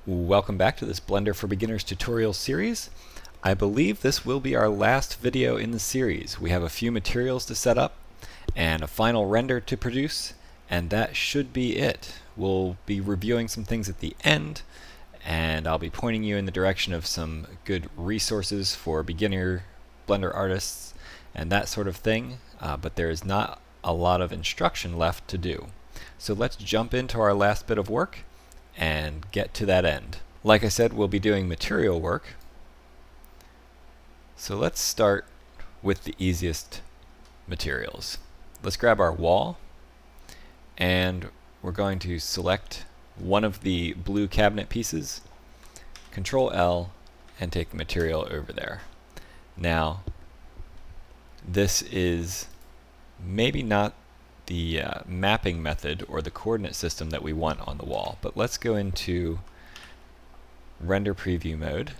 Welcome back to this Blender for Beginners tutorial series. I believe this will be our last video in the series. We have a few materials to set up and a final render to produce, and that should be it. We'll be reviewing some things at the end, and I'll be pointing you in the direction of some good resources for beginner Blender artists and that sort of thing, but there is not a lot of instruction left to do. So let's jump into our last bit of work and get to that end. Like I said, we'll be doing material work. So let's start with the easiest materials. Let's grab our wall, and we're going to select one of the blue cabinet pieces, Control L, and take the material over there. Now, this is maybe not the mapping method or the coordinate system that we want on the wall, but let's go into render preview mode,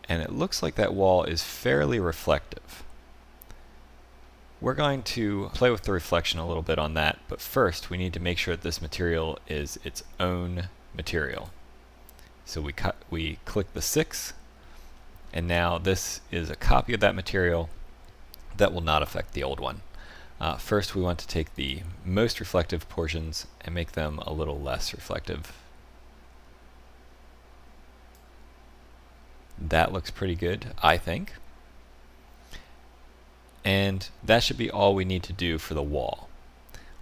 and it looks like that wall is fairly reflective. We're going to play with the reflection a little bit on that, but first we need to make sure that this material is its own material. So we click the 6, and now this is a copy of that material that will not affect the old one. First we want to take the most reflective portions and make them a little less reflective. That looks pretty good, I think. And that should be all we need to do for the wall.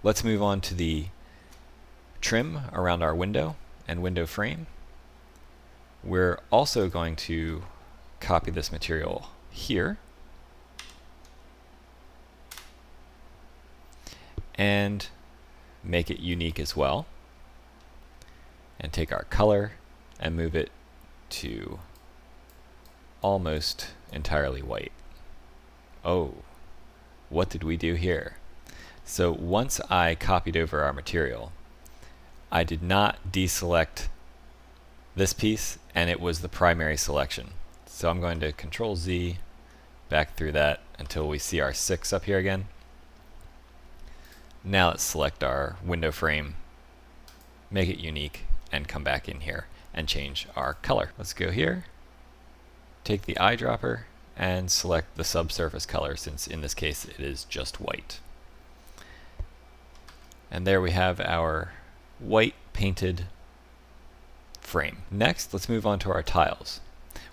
Let's move on to the trim around our window and window frame. We're also going to copy this material here and make it unique as well, and take our color and move it to almost entirely white. Oh, what did we do here? So once I copied over our material, I did not deselect this piece, and it was the primary selection. So I'm going to Control Z back through that until we see our 6 up here again. Now let's select our window frame, make it unique, and come back in here and change our color. Let's go here, take the eyedropper, and select the subsurface color, since in this case it is just white. And there we have our white painted frame. Next, let's move on to our tiles.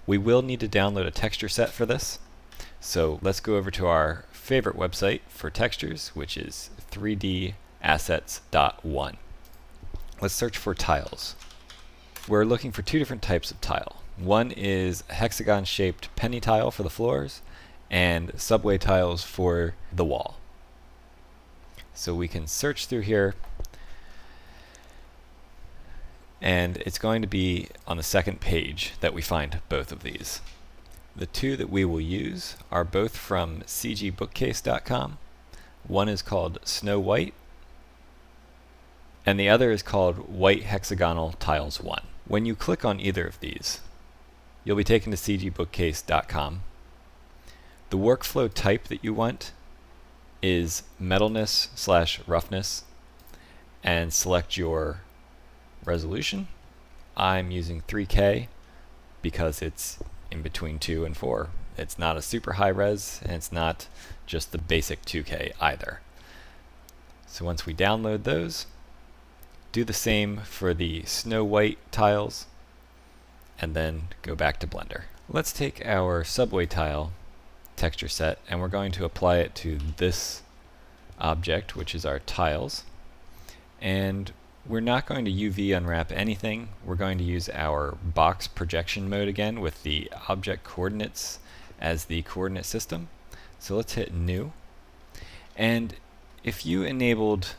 We will need to download a texture set for this, so let's go over to our favorite website for textures, which is 3dassets.one. Let's search for tiles. We're looking for two different types of tile. One is hexagon-shaped penny tile for the floors, and subway tiles for the wall. So we can search through here, and it's going to be on the second page that we find both of these. The two that we will use are both from cgbookcase.com. One is called Snow White, and the other is called White Hexagonal Tiles 1. When you click on either of these, you'll be taken to cgbookcase.com. The workflow type that you want is metalness/roughness, and select your resolution. I'm using 3K because it's in between 2 and 4. It's not a super high res, and it's not just the basic 2K either. So once we download those, do the same for the Snow White tiles, and then go back to Blender. Let's take our subway tile texture set, and we're going to apply it to this object, which is our tiles. And we're not going to UV unwrap anything. We're going to use our box projection mode again with the object coordinates as the coordinate system. So let's hit New. And if you enabled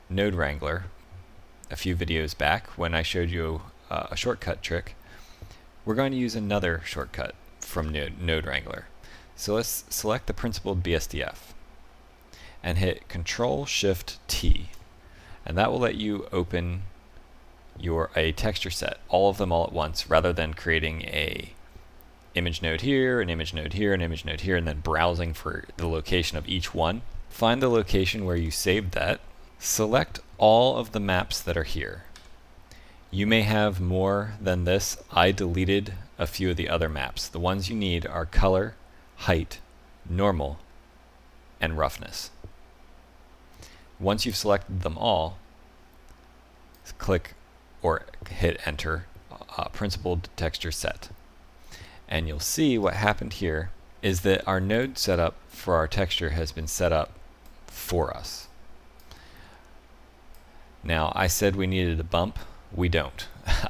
Node Wrangler a few videos back when I showed you a shortcut trick, we're going to use another shortcut from Node Wrangler. So let's select the principled BSDF and hit Control-Shift-T. And that will let you open a texture set, all of them all at once, rather than creating a image node here, an image node here, an image node here, and then browsing for the location of each one. Find the location where you saved that, select all of the maps that are here. You may have more than this. I deleted a few of the other maps. The ones you need are color, height, normal, and roughness. Once you've selected them all, click or hit enter principled texture set. And you'll see what happened here is that our node setup for our texture has been set up for us. Now, I said we needed a bump. We don't.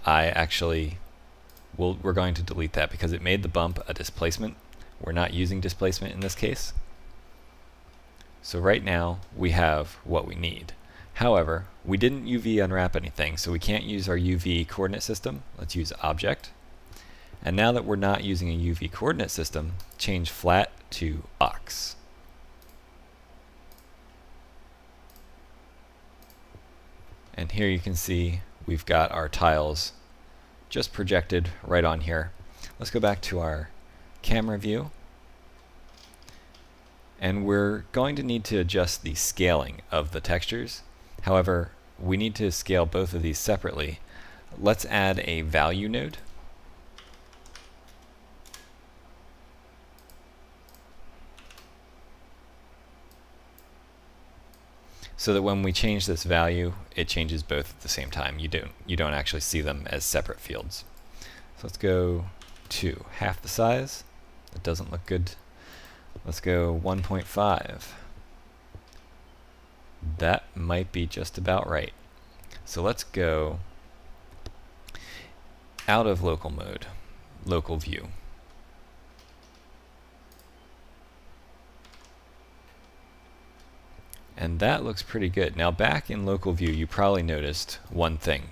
We're going to delete that because it made the bump a displacement. We're not using displacement in this case. So right now, we have what we need. However, we didn't UV unwrap anything, so we can't use our UV coordinate system. Let's use object. And now that we're not using a UV coordinate system, change flat to box. And here you can see we've got our tiles just projected right on here. Let's go back to our camera view. And we're going to need to adjust the scaling of the textures. However, we need to scale both of these separately. Let's add a value node. So that when we change this value, it changes both at the same time. You don't actually see them as separate fields. So let's go to half the size. That doesn't look good. Let's go 1.5. That might be just about right. So let's go out of local mode, local view. And that looks pretty good. Now back in local view, you probably noticed one thing.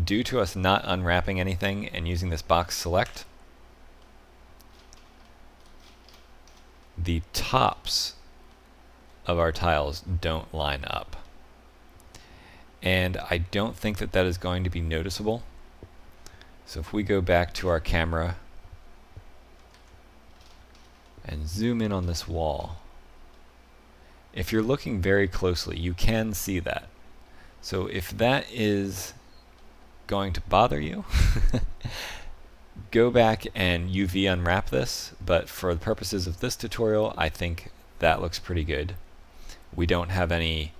Due to us not unwrapping anything and using this box select, the tops of our tiles don't line up. And I don't think that that is going to be noticeable. So if we go back to our camera and zoom in on this wall, if you're looking very closely, you can see that. So if that is going to bother you, go back and UV unwrap this, but for the purposes of this tutorial, I think that looks pretty good. We don't have any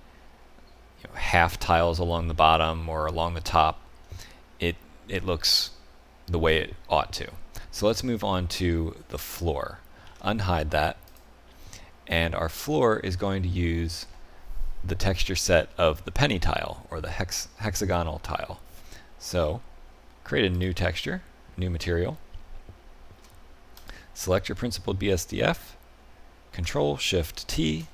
half tiles along the bottom or along the top. It looks the way it ought to. So let's move on to the floor. Unhide that. And our floor is going to use the texture set of the penny tile, or the hexagonal tile. So create a new texture, new material. Select your principled BSDF, Control-Shift-T,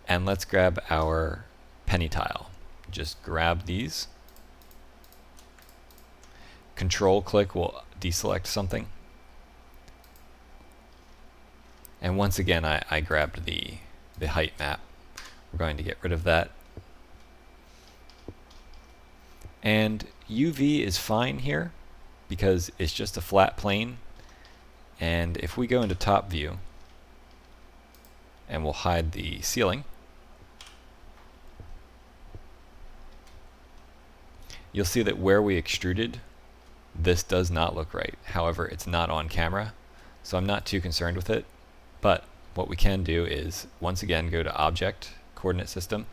and let's grab our penny tile. Just grab these. Control-click will deselect something. And once again, I grabbed the height map. We're going to get rid of that. And UV is fine here because it's just a flat plane. And if we go into top view, and we'll hide the ceiling, you'll see that where we extruded, this does not look right. However, it's not on camera, so I'm not too concerned with it. But what we can do is, once again, go to Object, Coordinate System,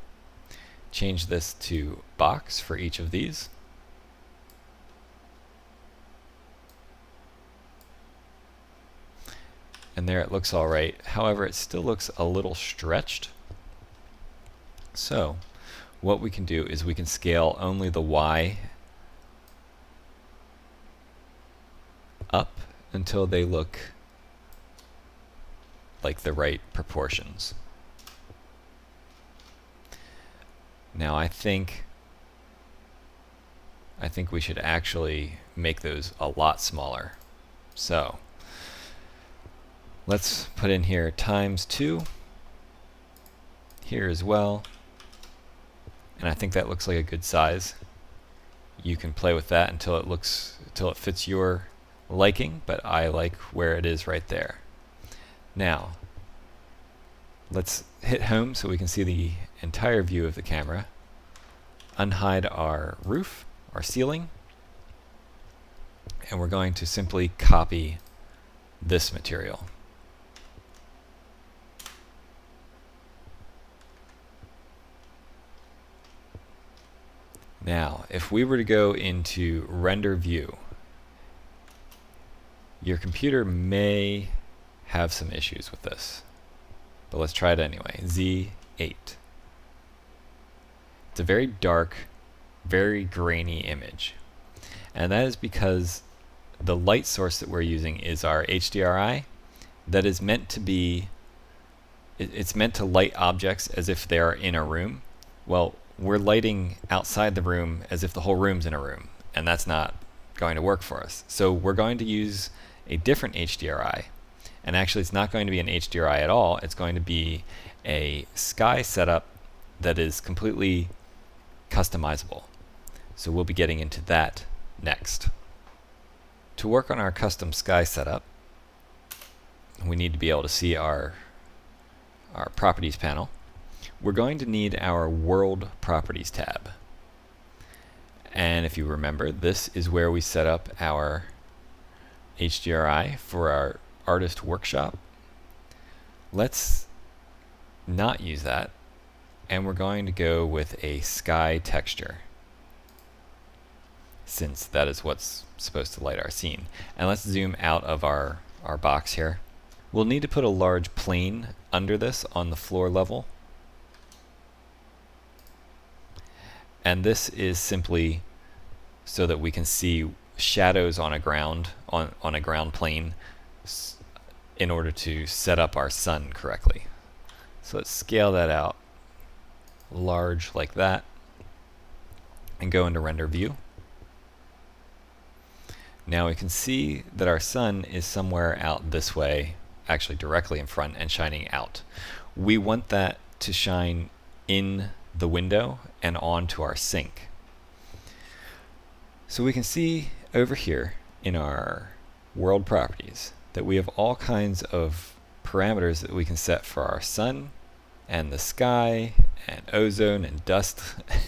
change this to box for each of these. And there it looks all right. However, it still looks a little stretched. So what we can do is we can scale only the Y up until they look like the right proportions. Now I think we should actually make those a lot smaller. So let's put in here ×2 here as well, and I think that looks like a good size. You can play with that until it fits your liking, but I like where it is right there. Now, let's hit home so we can see the entire view of the camera. Unhide our roof, our ceiling, and we're going to simply copy this material. Now, if we were to go into render view, your computer may have some issues with this, but let's try it anyway. Z8. It's a very dark, very grainy image, and that is because the light source that we're using is our HDRI that is meant to be, it's meant to light objects as if they are in a room. Well, we're lighting outside the room as if the whole room's in a room, and that's not going to work for us. So we're going to use a different HDRI, and actually it's not going to be an HDRI at all. It's going to be a sky setup that is completely customizable. So we'll be getting into that next. To work on our custom sky setup, we need to be able to see our properties panel. We're going to need our world properties tab. And if you remember, this is where we set up our HDRI for our artist workshop. Let's not use that, and we're going to go with a sky texture, since that is what's supposed to light our scene. And let's zoom out of our box here. We'll need to put a large plane under this on the floor level. And this is simply so that we can see shadows on a ground plane in order to set up our sun correctly. So let's scale that out large like that and go into render view. Now we can see that our sun is somewhere out this way, actually directly in front and shining out. We want that to shine in the window and onto our sink. So we can see over here in our world properties that we have all kinds of parameters that we can set for our sun and the sky and ozone and dust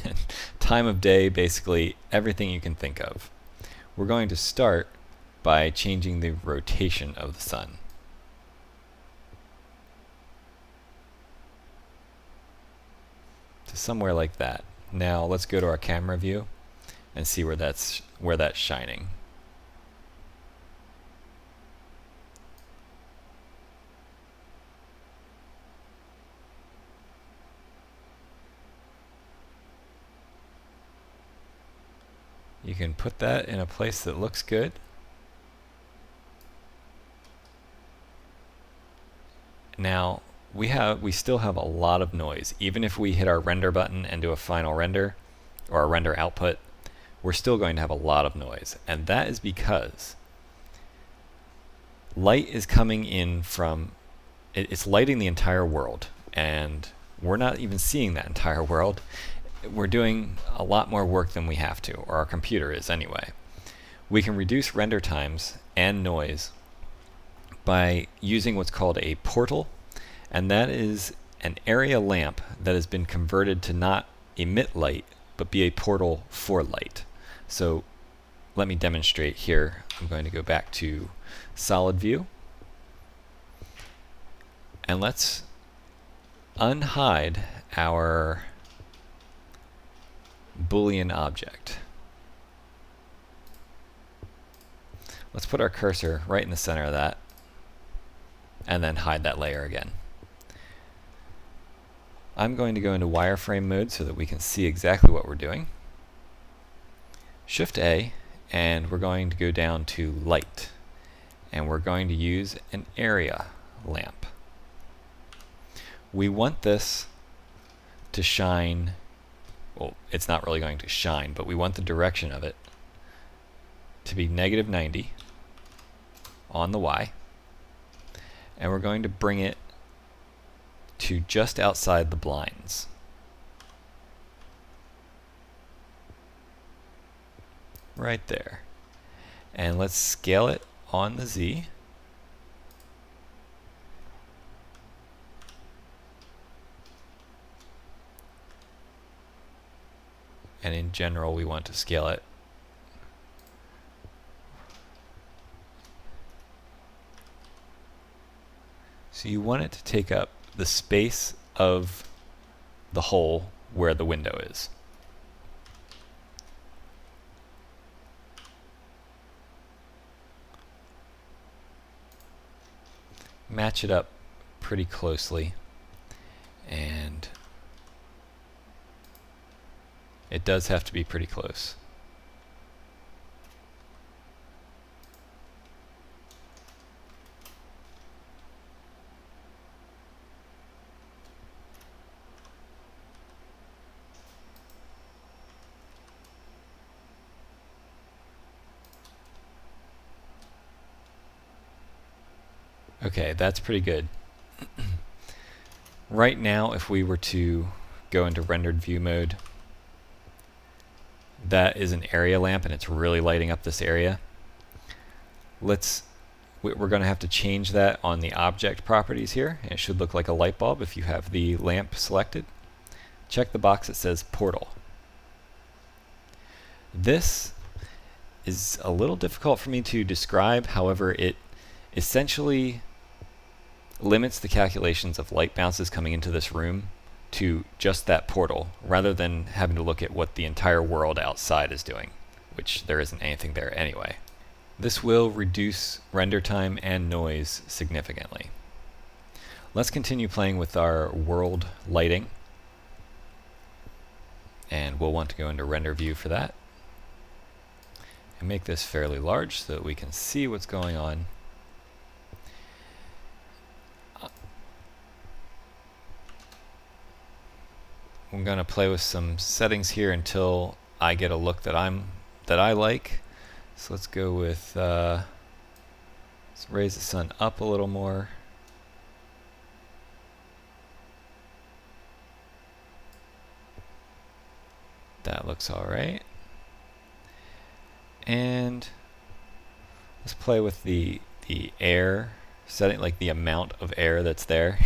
and time of day, basically everything you can think of. We're going to start by changing the rotation of the sun. To somewhere like that. Now let's go to our camera view and see where that's shining. You can put that in a place that looks good. Now we still have a lot of noise. Even if we hit our render button and do a final render or a render output, we're still going to have a lot of noise. And that is because light is coming in from, it's lighting the entire world, and we're not even seeing that entire world. We're doing a lot more work than we have to, or our computer is anyway. We can reduce render times and noise by using what's called a portal, and that is an area lamp that has been converted to not emit light, but be a portal for light. So let me demonstrate here. I'm going to go back to solid view, and let's unhide our Boolean object. Let's put our cursor right in the center of that and then hide that layer again. I'm going to go into wireframe mode so that we can see exactly what we're doing. Shift A, and we're going to go down to light, and we're going to use an area lamp. We want this to shine. Well, it's not really going to shine, but we want the direction of it to be -90 on the Y, and we're going to bring it to just outside the blinds. Right there. And let's scale it on the Z. And in general, we want to scale it So you want it to take up the space of the hole where the window is. Match it up pretty closely, and it does have to be pretty close. Okay, that's pretty good. Right now, if we were to go into rendered view mode, that is an area lamp and it's really lighting up this area. We're going to have to change that on the object properties here. It should look like a light bulb if you have the lamp selected. Check the box that says portal. This is a little difficult for me to describe, however, it essentially limits the calculations of light bounces coming into this room to just that portal, rather than having to look at what the entire world outside is doing, which there isn't anything there anyway. This will reduce render time and noise significantly. Let's continue playing with our world lighting, and we'll want to go into render view for that and make this fairly large so that we can see what's going on. I'm going to play with some settings here until I get a look that I like. So let's go with let's raise the sun up a little more. That looks all right. And let's play with the air setting, like the amount of air that's there.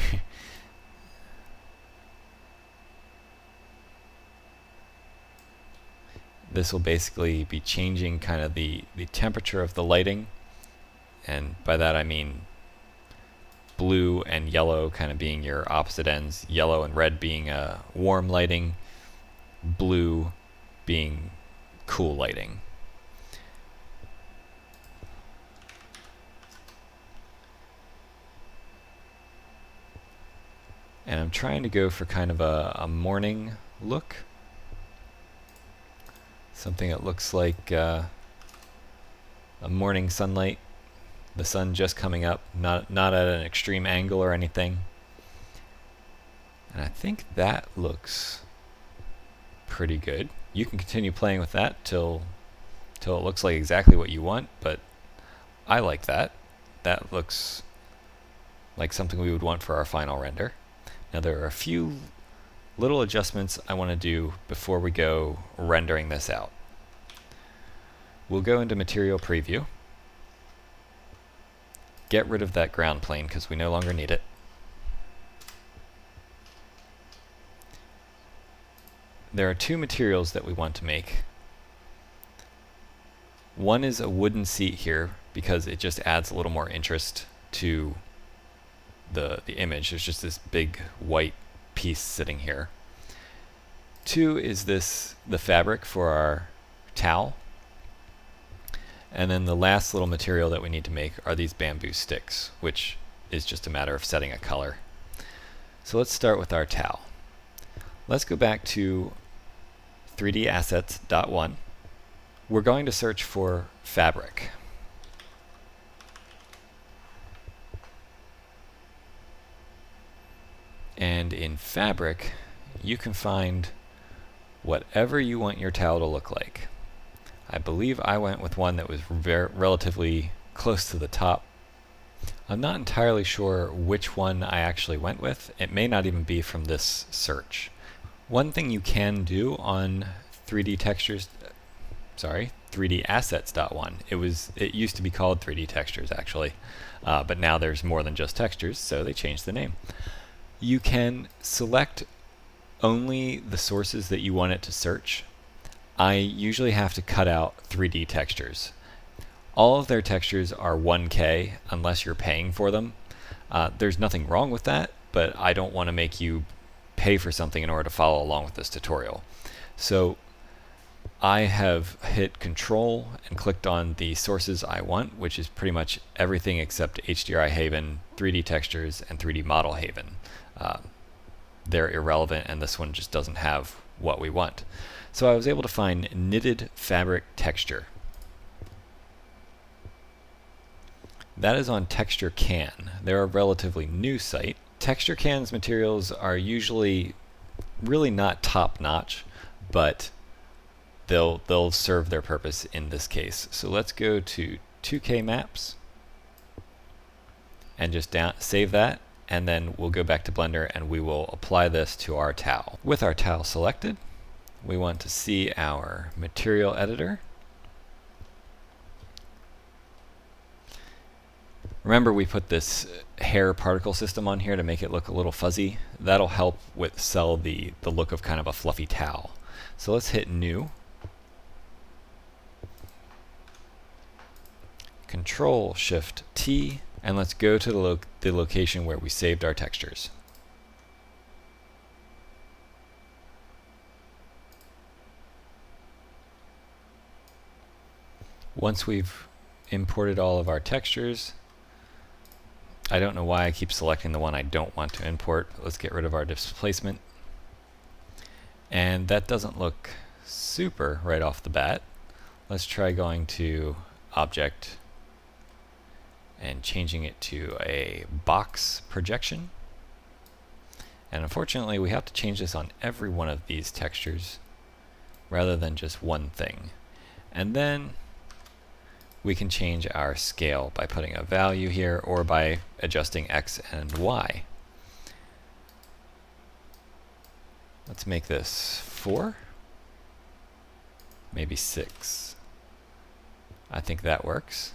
This will basically be changing kind of the temperature of the lighting, and by that I mean blue and yellow kind of being your opposite ends, yellow and red being warm lighting, blue being cool lighting. And I'm trying to go for kind of a morning look. Something that looks like a morning sunlight, the sun just coming up, not at an extreme angle or anything. And I think that looks pretty good. You can continue playing with that till it looks like exactly what you want, but I like that. That looks like something we would want for our final render. Now there are a few little adjustments I want to do before we go rendering this out. We'll go into Material Preview, get rid of that ground plane because we no longer need it. There are two materials that we want to make. One is a wooden seat here because it just adds a little more interest to the image. There's just this big white piece sitting here. Two is the fabric for our towel. And then the last little material that we need to make are these bamboo sticks, which is just a matter of setting a color. So let's start with our towel. Let's go back to 3dassets.1. We're going to search for fabric. And in fabric, you can find whatever you want your towel to look like. I believe I went with one that was relatively close to the top. I'm not entirely sure which one I actually went with. It may not even be from this search. One thing you can do on 3dassets.1. It used to be called 3D Textures actually, but now there's more than just textures, so they changed the name. You can select only the sources that you want it to search. I usually have to cut out 3D textures. All of their textures are 1K unless you're paying for them. There's nothing wrong with that, but I don't want to make you pay for something in order to follow along with this tutorial. So I have hit Control and clicked on the sources I want, which is pretty much everything except HDRI Haven, 3D Textures, and 3D Model Haven. They're irrelevant, and this one just doesn't have what we want. So I was able to find knitted fabric texture. That is on Texture Can. They're a relatively new site. Texture Can's materials are usually really not top-notch, but they'll serve their purpose in this case. So let's go to 2K Maps and just save that, and then we'll go back to Blender and we will apply this to our towel. With our towel selected, we want to see our material editor. Remember, we put this hair particle system on here to make it look a little fuzzy. That'll help sell the look of kind of a fluffy towel. So let's hit New. Control-Shift-T, and let's go to the location where we saved our textures. Once we've imported all of our textures, I don't know why I keep selecting the one I don't want to import. Let's get rid of our displacement. And that doesn't look super right off the bat. Let's try going to Object and changing it to a box projection. And unfortunately, we have to change this on every one of these textures rather than just one thing. And then we can change our scale by putting a value here or by adjusting X and Y. Let's make this 4, maybe 6. I think that works.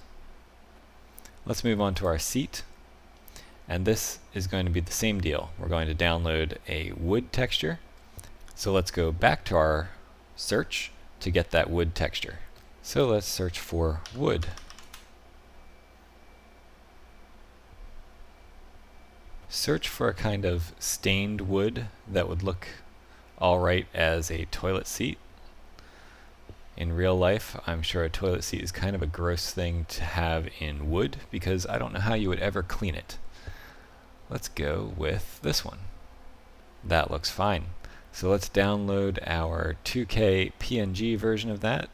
Let's move on to our seat, and this is going to be the same deal. We're going to download a wood texture. So let's go back to our search to get that wood texture. So let's search for wood. Search for a kind of stained wood that would look alright as a toilet seat. In real life, I'm sure a toilet seat is kind of a gross thing to have in wood because I don't know how you would ever clean it. Let's go with this one. That looks fine. So let's download our 2K PNG version of that.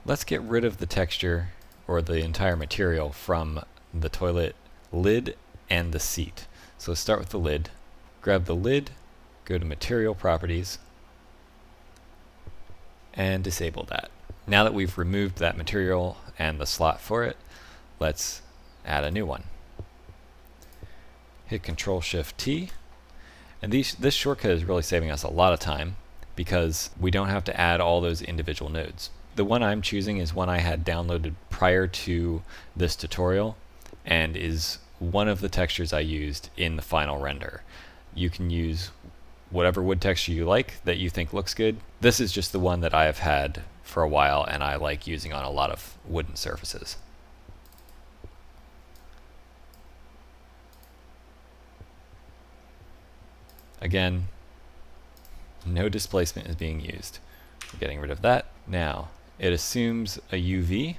Let's get rid of the texture or the entire material from the toilet lid and the seat. So let's start with the lid. Grab the lid, go to Material Properties, and disable that. Now that we've removed that material and the slot for it, let's add a new one. Hit Control-Shift-T, and this shortcut is really saving us a lot of time because we don't have to add all those individual nodes. The one I'm choosing is one I had downloaded prior to this tutorial and is one of the textures I used in the final render. You can use whatever wood texture you like that you think looks good. This is just the one that I have had for a while and I like using on a lot of wooden surfaces. Again, no displacement is being used. We're getting rid of that. Now, it assumes a UV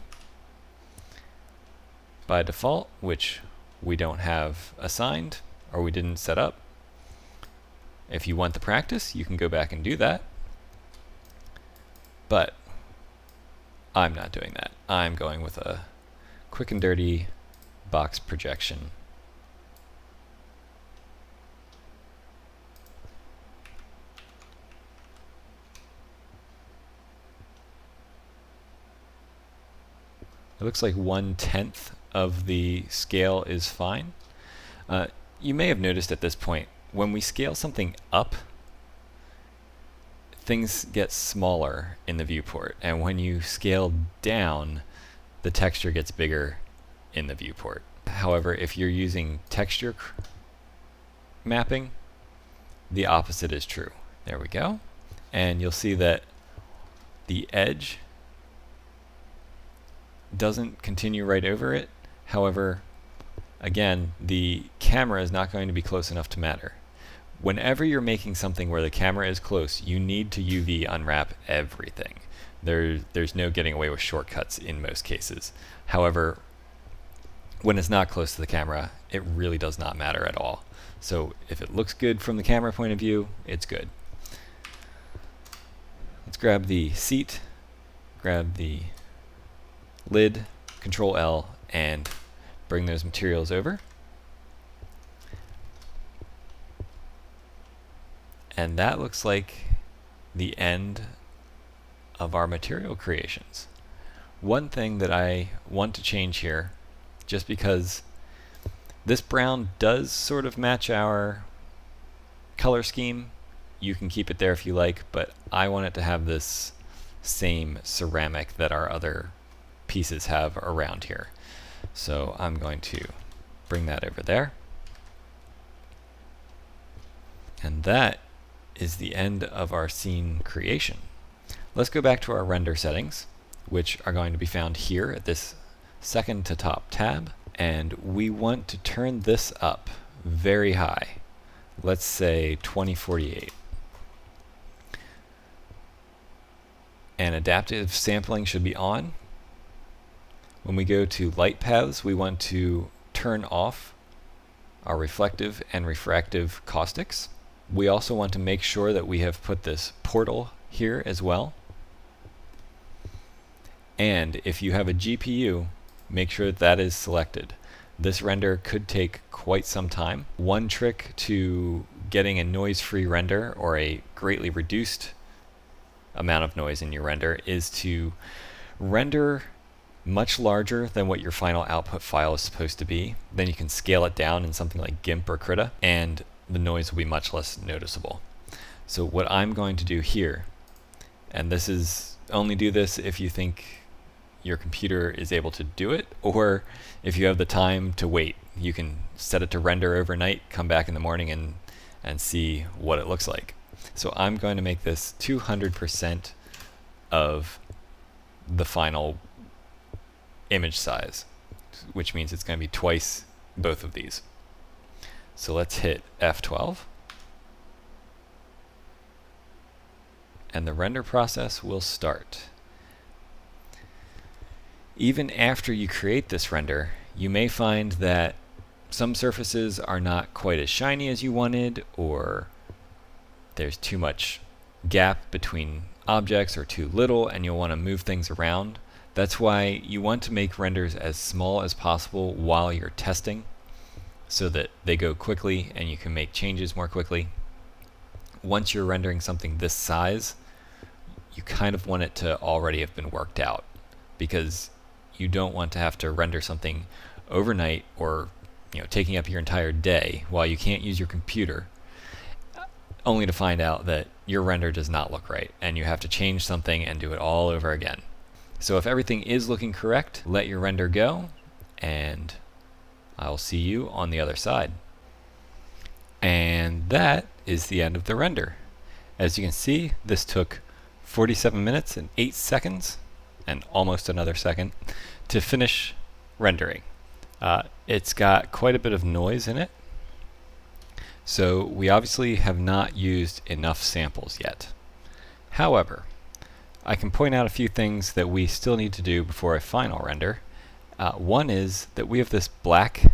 by default, which we don't have assigned or we didn't set up. If you want the practice, you can go back and do that. But I'm not doing that. I'm going with a quick and dirty box projection. It looks like 1/10 of the scale is fine. You may have noticed at this point, when we scale something up, things get smaller in the viewport, and when you scale down, the texture gets bigger in the viewport. However, if you're using texture mapping, the opposite is true. There we go. And you'll see that the edge doesn't continue right over it. However, again, the camera is not going to be close enough to matter. Whenever you're making something where the camera is close, you need to UV unwrap everything. There's no getting away with shortcuts in most cases. However, when it's not close to the camera, it really does not matter at all. So if it looks good from the camera point of view, it's good. Let's grab the seat, grab the lid, Control L, and bring those materials over. And that looks like the end of our material creations. One thing that I want to change here, just because this brown does sort of match our color scheme, you can keep it there if you like, but I want it to have this same ceramic that our other pieces have around here. So I'm going to bring that over there. And that is the end of our scene creation. Let's go back to our render settings, which are going to be found here at this second to top tab, and we want to turn this up very high. Let's say 2048. And adaptive sampling should be on. When we go to light paths, we want to turn off our reflective and refractive caustics. We also want to make sure that we have put this portal here as well. And if you have a GPU, make sure that that is selected. This render could take quite some time. One trick to getting a noise-free render or a greatly reduced amount of noise in your render is to render much larger than what your final output file is supposed to be. Then you can scale it down in something like GIMP or Krita, and the noise will be much less noticeable. So what I'm going to do here, and this is only do this if you think your computer is able to do it, or if you have the time to wait. You can set it to render overnight, come back in the morning and see what it looks like. So I'm going to make this 200% of the final image size, which means it's going to be twice both of these. So let's hit F12, and the render process will start. Even after you create this render, you may find that some surfaces are not quite as shiny as you wanted, or there's too much gap between objects or too little, and you'll want to move things around. That's why you want to make renders as small as possible while you're testing, so that they go quickly and you can make changes more quickly. Once you're rendering something this size, you kind of want it to already have been worked out, because you don't want to have to render something overnight or taking up your entire day while you can't use your computer, only to find out that your render does not look right and you have to change something and do it all over again. So if everything is looking correct, let your render go, and I'll see you on the other side. And that is the end of the render. As you can see, this took 47 minutes and 8 seconds, and almost another second, to finish rendering. It's got quite a bit of noise in it, so we obviously have not used enough samples yet. However, I can point out a few things that we still need to do before a final render. One is that we have this blackness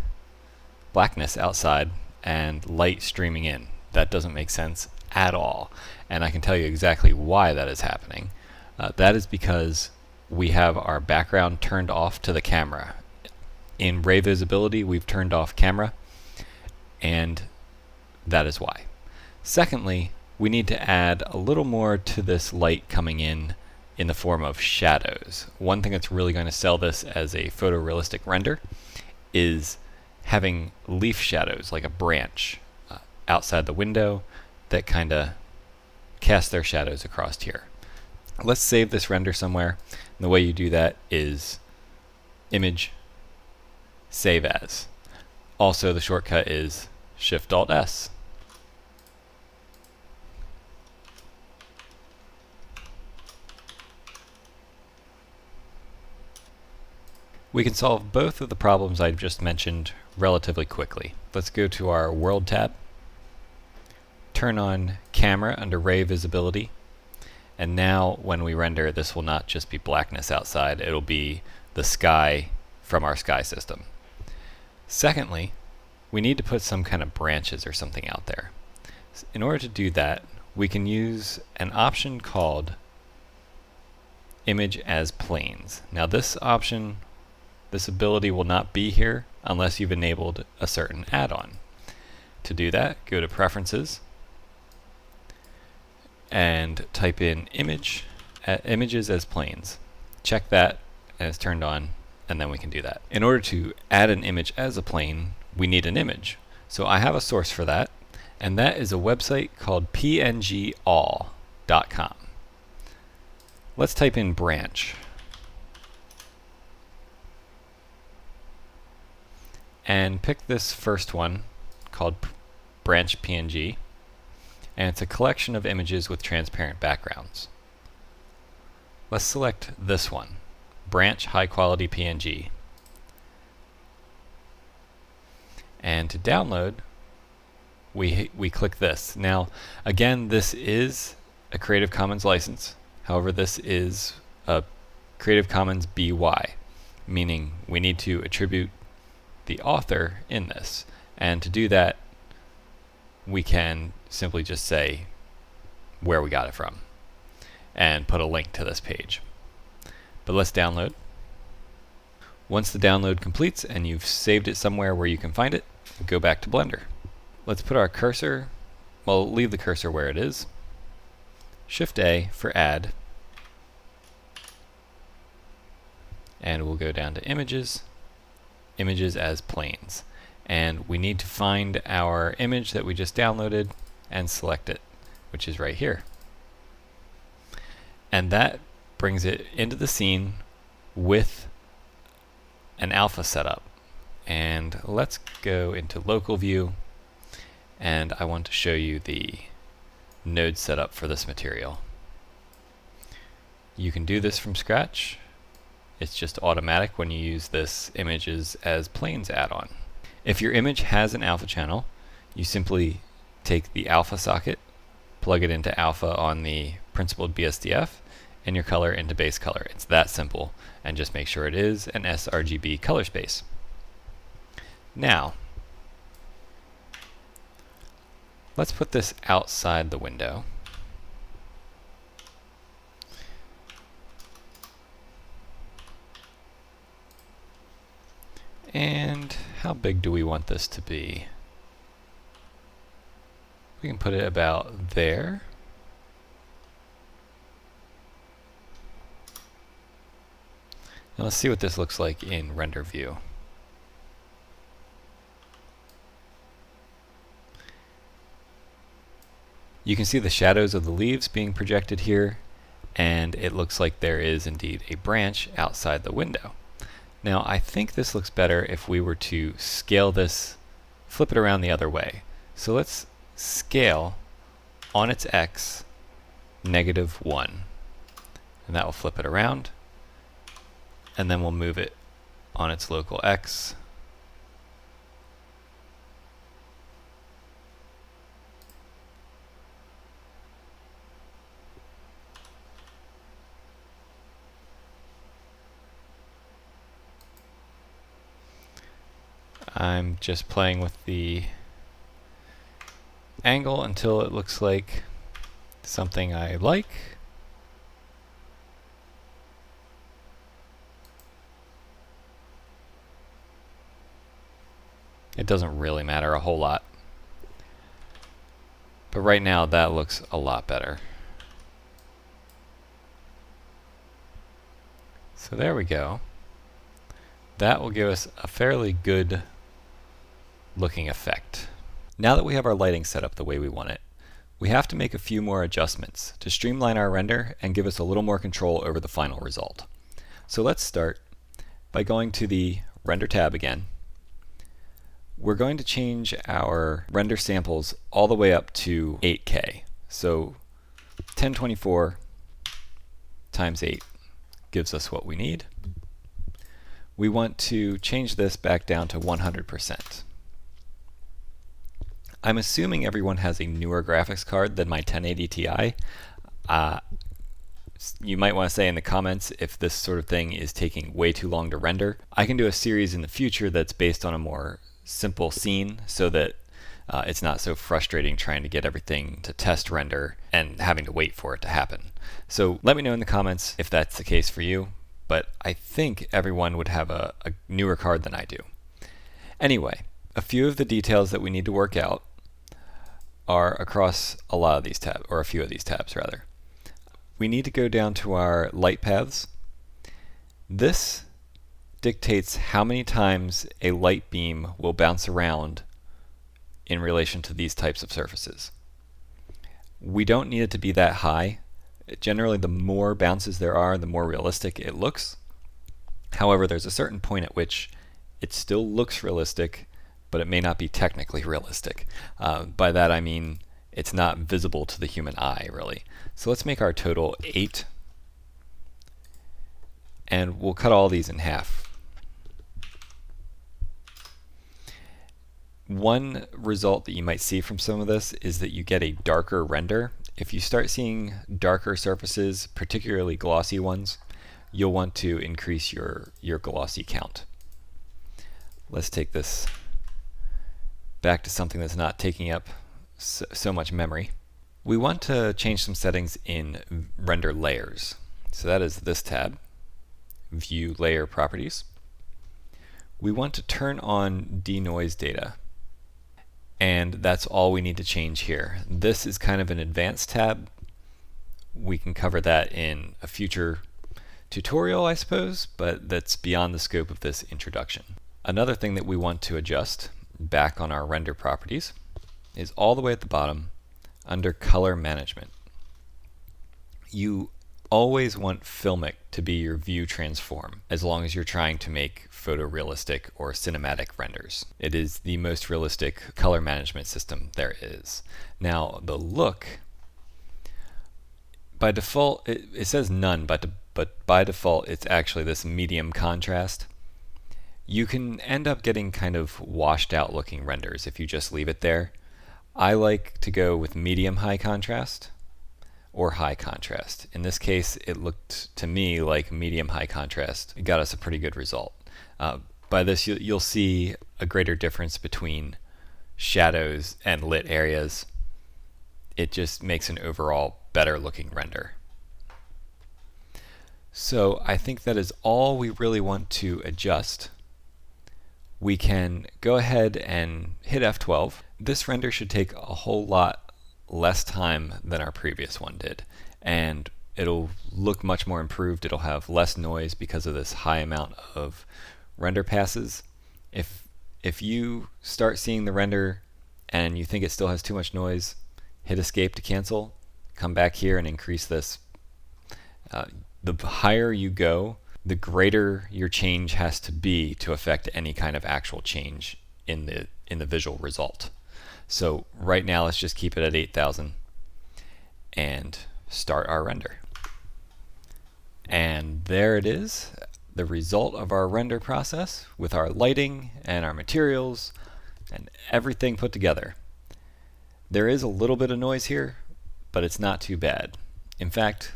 outside and light streaming in. That doesn't make sense at all, and I can tell you exactly why that is happening. That is because we have our background turned off to the camera. In ray visibility, we've turned off camera, and that is why. Secondly, we need to add a little more to this light coming in the form of shadows. One thing that's really going to sell this as a photorealistic render is having leaf shadows, like a branch outside the window that kind of cast their shadows across here. Let's save this render somewhere. And the way you do that is Image, Save As. Also, the shortcut is Shift-Alt-S. We can solve both of the problems I just mentioned relatively quickly. Let's go to our World tab, turn on Camera under Ray Visibility, and now when we render, this will not just be blackness outside, it'll be the sky from our sky system. Secondly, we need to put some kind of branches or something out there. In order to do that, we can use an option called Image as Planes. Now this option, this ability will not be here unless you've enabled a certain add-on. To do that, go to Preferences and type in Images as Planes. Check that and it's turned on, and then we can do that. In order to add an image as a plane, we need an image. So I have a source for that, and that is a website called pngall.com. Let's type in branch. And pick this first one called branch PNG, and it's a collection of images with transparent backgrounds. Let's select this one, branch high quality PNG. And to download, we click this. Now, again, this is a Creative Commons license. However, this is a Creative Commons BY, meaning we need to attribute the author in this. And to do that, we can simply just say where we got it from and put a link to this page. But let's download. Once the download completes and you've saved it somewhere where you can find it, go back to Blender. Let's put our cursor, well, leave the cursor where it is. Shift A for add. And we'll go down to Images, Images as Planes. And we need to find our image that we just downloaded and select it, which is right here. And that brings it into the scene with an alpha setup. And let's go into local view, and I want to show you the node setup for this material. You can do this from scratch. It's just automatic when you use this Images as Planes add-on. If your image has an alpha channel, you simply take the alpha socket, plug it into alpha on the principled BSDF, and your color into base color. It's that simple, and just make sure it is an sRGB color space. Now, let's put this outside the window. And how big do we want this to be? We can put it about there. Now let's see what this looks like in render view. You can see the shadows of the leaves being projected here, and it looks like there is indeed a branch outside the window. Now I think this looks better if we were to scale this, flip it around the other way. So let's scale on its X -1, and that will flip it around, and then we'll move it on its local X. I'm just playing with the angle until it looks like something I like. It doesn't really matter a whole lot. But right now that looks a lot better. So there we go. That will give us a fairly good looking effect. Now that we have our lighting set up the way we want it, we have to make a few more adjustments to streamline our render and give us a little more control over the final result. So let's start by going to the Render tab again. We're going to change our render samples all the way up to 8K. So 1024 times 8 gives us what we need. we want to change this back down to 100%. I'm assuming everyone has a newer graphics card than my 1080 Ti. You might want to say in the comments if this sort of thing is taking way too long to render. I can do a series in the future that's based on a more simple scene so that it's not so frustrating trying to get everything to test render and having to wait for it to happen. So let me know in the comments if that's the case for you, but I think everyone would have a newer card than I do. Anyway, a few of the details that we need to work out are across a lot of these tabs, or a few of these tabs rather. We need to go down to our light paths. This dictates how many times a light beam will bounce around in relation to these types of surfaces. We don't need it to be that high. Generally, the more bounces there are, the more realistic it looks. However, there's a certain point at which it still looks realistic, but it may not be technically realistic. By that I mean it's not visible to the human eye, really. So let's make our total 8, and we'll cut all these in half. One result that you might see from some of this is that you get a darker render. If you start seeing darker surfaces, particularly glossy ones, you'll want to increase your glossy count. Let's take this back to something that's not taking up so much memory. We want to change some settings in render layers. So that is this tab, View Layer Properties. We want to turn on denoise data, and that's all we need to change here. This is kind of an advanced tab. We can cover that in a future tutorial, I suppose, but that's beyond the scope of this introduction. Another thing that we want to adjust back on our render properties is all the way at the bottom under color management. You always want filmic to be your view transform as long as you're trying to make photorealistic or cinematic renders. It is the most realistic color management system there is. Now the look, by default it says none, but by default it's actually this medium contrast. You can end up getting kind of washed out looking renders if you just leave it there. I like to go with medium high contrast or high contrast. In this case, it looked to me like medium high contrast. It got us a pretty good result. By this, you'll see a greater difference between shadows and lit areas. It just makes an overall better looking render. So I think that is all we really want to adjust. We can go ahead and hit F12. This render should take a whole lot less time than our previous one did, and it'll look much more improved. It'll have less noise because of this high amount of render passes. If you start seeing the render and you think it still has too much noise, hit escape to cancel, come back here and increase this. The higher you go, the greater your change has to be to affect any kind of actual change in the visual result. So right now let's just keep it at 8,000 and start our render. And there it is, the result of our render process with our lighting and our materials and everything put together. There is a little bit of noise here, but it's not too bad. In fact,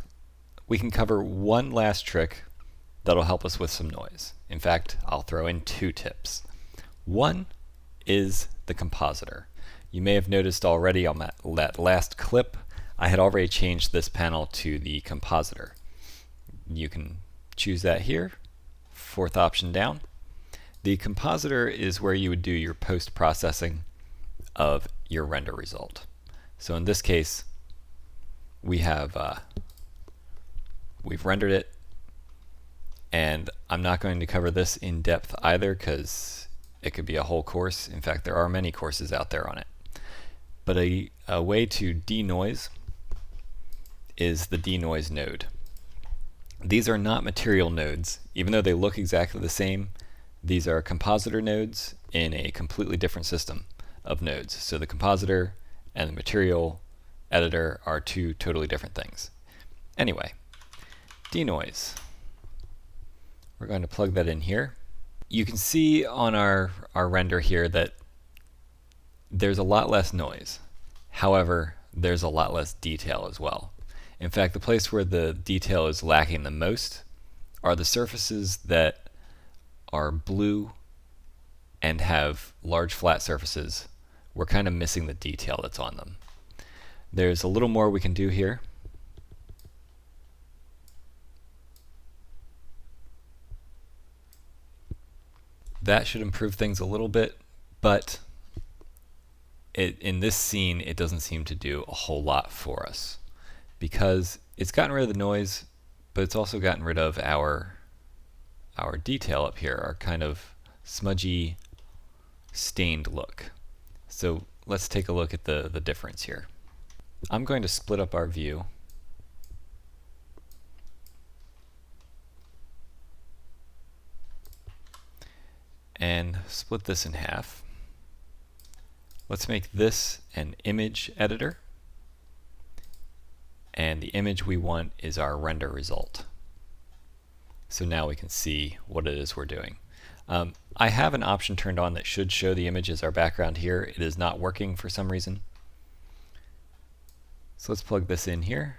we can cover one last trick that'll help us with some noise. In fact, I'll throw in 2 tips. One is the compositor. You may have noticed already on that last clip, I had already changed this panel to the compositor. You can choose that here, 4th option down. The compositor is where you would do your post-processing of your render result. So in this case, we've rendered it, and I'm not going to cover this in depth either because it could be a whole course. In fact, there are many courses out there on it. But a way to denoise is the denoise node. These are not material nodes. Even though they look exactly the same, these are compositor nodes in a completely different system of nodes. So the compositor and the material editor are 2 totally different things. Anyway, denoise. We're going to plug that in here. You can see on our render here that there's a lot less noise. However, there's a lot less detail as well. In fact, the place where the detail is lacking the most are the surfaces that are blue and have large flat surfaces. We're kind of missing the detail that's on them. There's a little more we can do here. That should improve things a little bit, but in this scene it doesn't seem to do a whole lot for us because it's gotten rid of the noise, but it's also gotten rid of our detail up here, our kind of smudgy stained look. So let's take a look at the difference here. I'm going to split up our view and split this in half. Let's make this an image editor, and the image we want is our render result. So now we can see what it is we're doing. I have an option turned on that should show the image as our background here. It is not working for some reason. So let's plug this in here,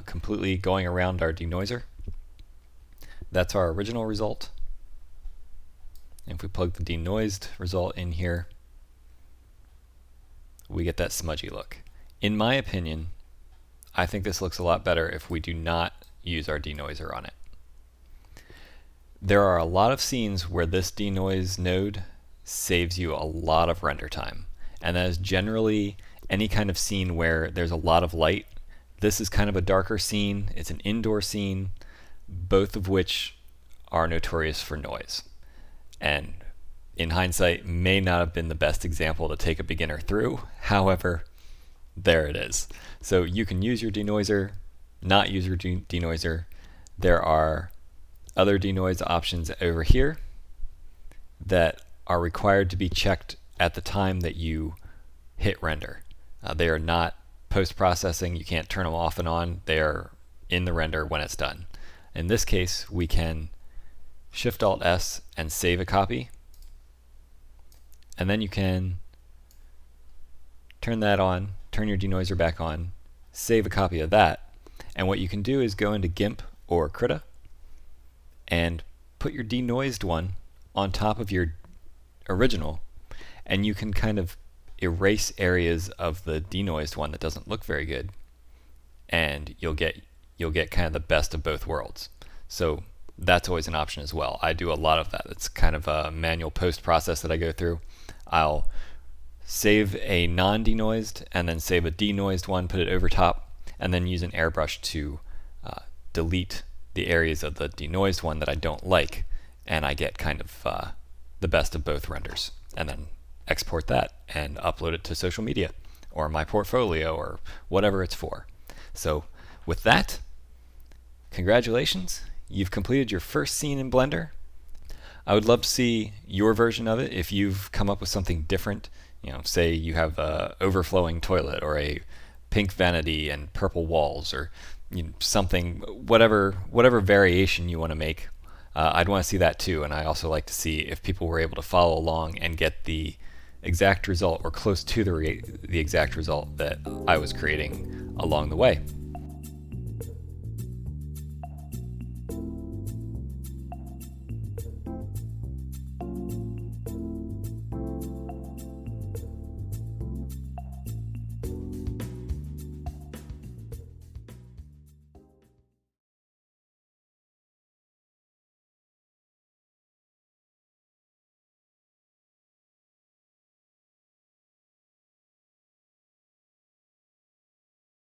completely going around our denoiser. That's our original result. And if we plug the denoised result in here, we get that smudgy look. In my opinion, I think this looks a lot better if we do not use our denoiser on it. There are a lot of scenes where this denoise node saves you a lot of render time, and that is generally any kind of scene where there's a lot of light. This is kind of a darker scene. It's an indoor scene, both of which are notorious for noise. And in hindsight, may not have been the best example to take a beginner through. However, there it is. So you can use your denoiser, not use your denoiser. There are other denoise options over here that are required to be checked at the time that you hit render. They are not post-processing. You can't turn them off and on. They are in the render when it's done. In this case, we can Shift-Alt-S and save a copy. And then you can turn that on, turn your denoiser back on, save a copy of that. And what you can do is go into GIMP or Krita and put your denoised one on top of your original, and you can kind of erase areas of the denoised one that doesn't look very good, and you'll get kind of the best of both worlds. So that's always an option as well. I do a lot of that. It's kind of a manual post process that I go through. I'll save a non-denoised and then save a denoised one, put it over top, and then use an airbrush to delete the areas of the denoised one that I don't like, and I get kind of the best of both renders, and then export that and upload it to social media or my portfolio or whatever it's for. So with that, congratulations, you've completed your first scene in Blender. I would love to see your version of it if you've come up with something different. You know, say you have a overflowing toilet or a pink vanity and purple walls, or something, whatever variation you want to make. I'd want to see that too, and I also like to see if people were able to follow along and get the exact result or close to the exact result that I was creating along the way.